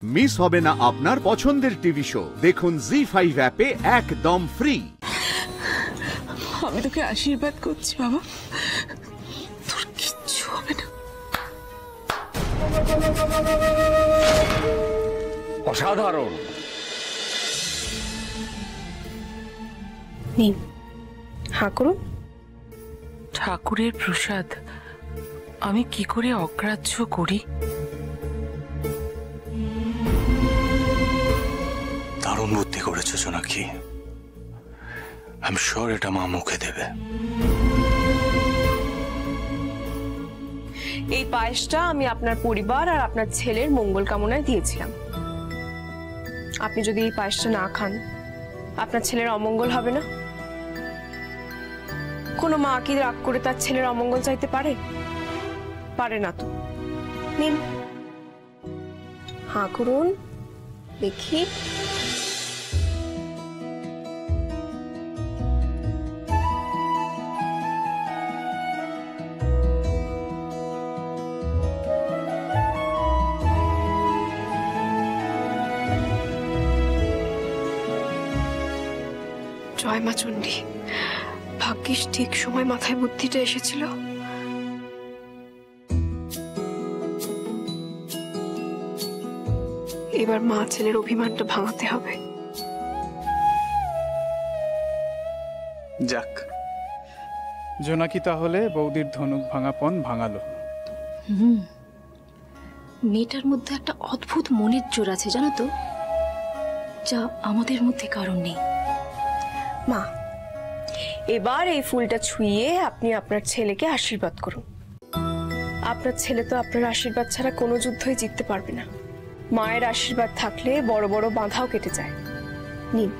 Miss হবে না আপনার পছন্দের টিভি শো। দেখুন জি5 অ্যাপে একদম ফ্রি। আমি তোকে আশীর্বাদ করছি বাবা, তোর কিচ্ছু হবে না। অসাধারণ। নিন, হাঁ করুন। ঠাকুরের প্রসাদ আমি কি করে অগ্রাহ্য করি? দারুণ বুদ্ধি করেছো জোনাকি। আমি শিওর এটা মা মুখে দেবে। এই পায়েসটা আমি আপনার পরিবার আর আপনার ছেলের মঙ্গল কামনায় দিয়েছিলাম। আপনি যদি এই পায়েসটা না খান, আপনার ছেলের অমঙ্গল হবে না? কোনো মা কি রাগ করে তার ছেলের অমঙ্গল চাইতে পারে? পারে না তো। নিন, হাঁ করুন দেখি। জয় মা চণ্ডী, ভাগ্যিস ঠিক সময় মাথায় বুদ্ধিটা এসেছিল। এবার মা ছেলের অভিমানটা ভাঙাতে হবে। যাক, জোনাকি তাহলে বৌদির ধনুক ভাঙাপন ভাঙালো। মেয়েটার মধ্যে একটা অদ্ভুত মনের জোর আছে জানো তো, যা আমাদের মধ্যে কারণ নেই। মা, এবার এই ফুলটা ছুঁয়ে আপনি আপনার ছেলেকে আশীর্বাদ করুন। আপনার ছেলে তো আপনার আশীর্বাদ ছাড়া কোনো যুদ্ধই জিততে পারবে না। মায়ের আশীর্বাদ থাকলে বড় বড় বাধাও কেটে যায়। নিন।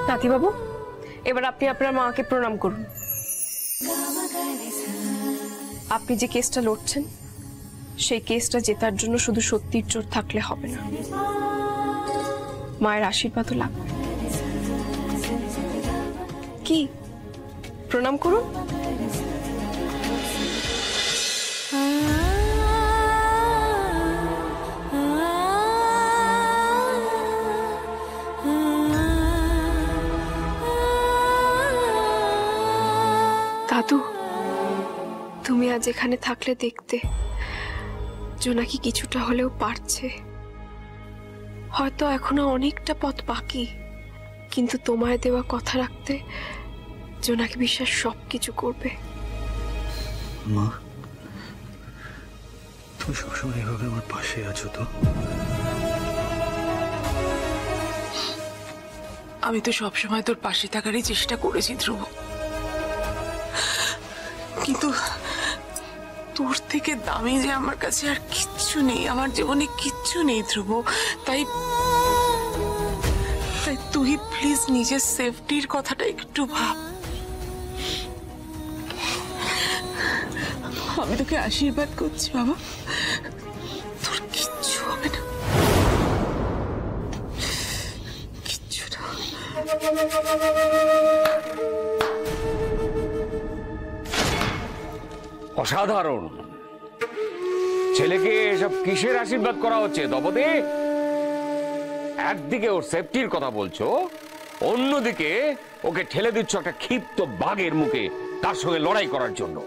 নাতিবাবু, এবার আপনি আপনার মাকে প্রণাম করুন। আপনি যে কেসটা লড়ছেন, সেই কেসটা জেতার জন্য শুধু সত্যির জোর থাকলে হবে না, মায়ের আশীর্বাদও লাগবে। কি, প্রণাম করুন। দাদু, তুমি আজ এখানে থাকলে দেখতে জোনাকি কিছুটা হলেও পারছে। হয়তো এখনো অনেকটা পথ বাকি, কিন্তু তোমায় দেওয়া কথা রাখতে জোনাকি বিশ্বাস সবকিছু করবে। মা, তুমি সবসময় এভাবে আমার পাশে আছো তো? আমি তো সবসময় তোর পাশে থাকারই চেষ্টা করেছি ধ্রুব, কিন্তু তোর থেকে দামি যে আমার কাছে আর কিচ্ছু নেই, আমার জীবনে কিচ্ছু নেই ধ্রুব। তাই তুই প্লিজ নিজের সেফটির কথাটা একটু ভাব। আমি তোকে আশীর্বাদ করছি বাবা, তোর কিচ্ছু হবে না, কিচ্ছু না। অসাধারণ। ছেলেকে এসব কিসের আশীর্বাদ করা হচ্ছে দপদে? একদিকে ওর সেফটির কথা বলছো, অন্যদিকে ওকে ঠেলে দিচ্ছ একটা ক্ষিপ্ত বাঘের মুখে, তার সঙ্গে লড়াই করার জন্য।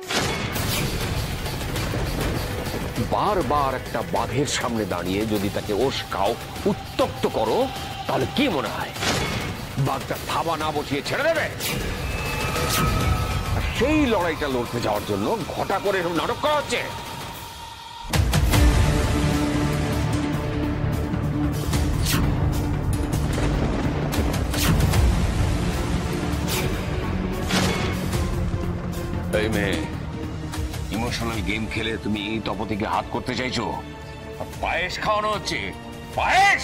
বারবার একটা বাঘের সামনে দাঁড়িয়ে যদি তাকে উস্কাও, উত্তপ্ত করো, তাহলে কি মনে হয় বাঘটা থাবা না বসিয়ে ছেড়ে দেবে? সেই লড়াইটা লড়তে যাওয়ার জন্য ঘটা করে এরকম নাটক করা হচ্ছে। এই মেয়ে, ইমোশনাল গেম খেলে তুমি তপতিকে হাত করতে চাইছো? পায়েস খাওয়ানো হচ্ছে, পায়েস।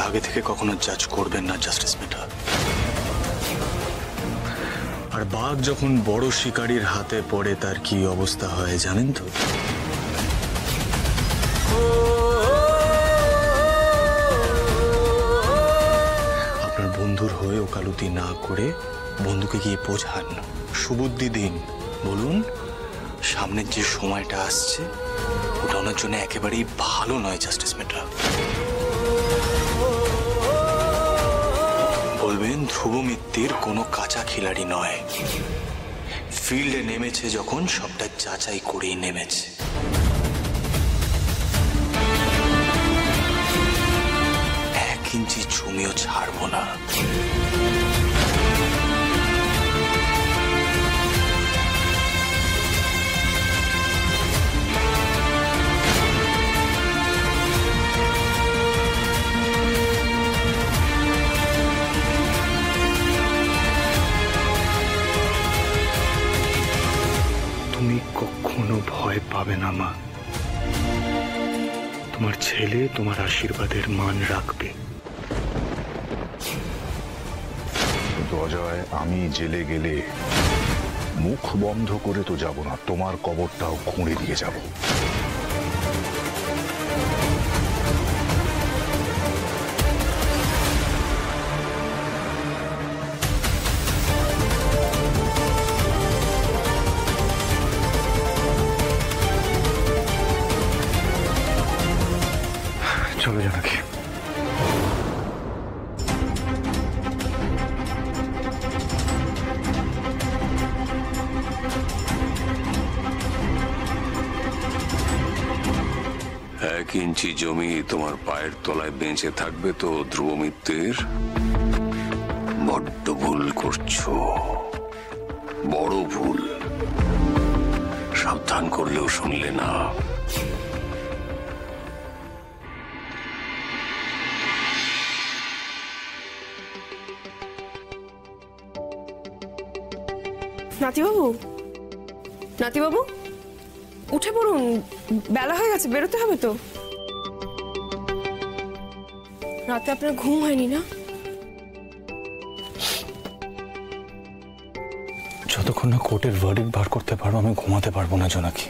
আগে থেকে কখনো জাজ করবেন না জাস্টিস মেটা। আর বাঘ যখন বড় শিকারীর হাতে পড়ে তার কি অবস্থা হয় জানেন তো? আপনার বন্ধুর হয়ে ওকালতি না করে বন্ধুকে গিয়ে বোঝান, সুবুদ্ধি দিন, বলুন সামনের যে সময়টা আসছে ওটা ওনার জন্য একেবারেই ভালো নয় জাস্টিস মেটা। বলবেন ধ্রুব মিত্তির কোনো কাঁচা খিলাড়ি নয়, ফিল্ডে নেমেছে যখন সবটা যাচাই করেই নেমেছে। এক ইঞ্চি জমিও ছাড়বো না। তুমি কখনো ভয় পাবে না মা, তোমার ছেলে তোমার আশীর্বাদের মান রাখবে। কিন্তু অজয়, আমি জেলে গেলে মুখ বন্ধ করে তো যাব না, তোমার কবরটাও খুঁড়ে দিয়ে যাব। চলো জানকী। এক ইঞ্চি জমি তোমার পায়ের তলায় বেঁচে থাকবে তো ধ্রুব মিত্তির? বড্ড ভুল করছো, বড় ভুল। সাবধান করলেও শুনলে না। নাতিবাবু, নাতিবাবু উঠে পড়ুন, বেলা হয়ে গেছে, বেরোতে হবে তো। রাতে আপনার ঘুম হয়নি না? যতক্ষণ না কোর্টের ভার্ডিক্ট বার করতে পারো আমি ঘুমাতে পারবো না জোনাকি।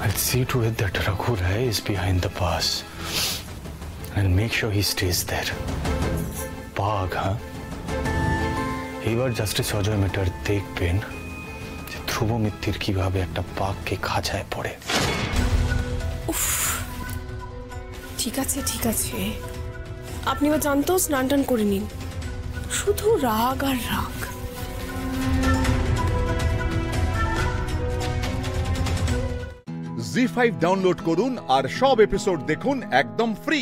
I'll see to it that Raghu Rai is behind the bars and make sure he stays there. বাঘ, হ্যাঁ, এবার জাস্টিস অজয় মেটার দেখবেন যে ধ্রুব মিত্তির কিভাবে একটা বাঘকে খাঁচায় পড়ে। উফ, ঠিক আছে ঠিক আছে, আপনি এবার জানতো স্নান টান করে নিন, শুধু রাগ আর রাগ। জি5 ডাউনলোড করুন আর সব এপিসোড দেখুন একদম ফ্রি।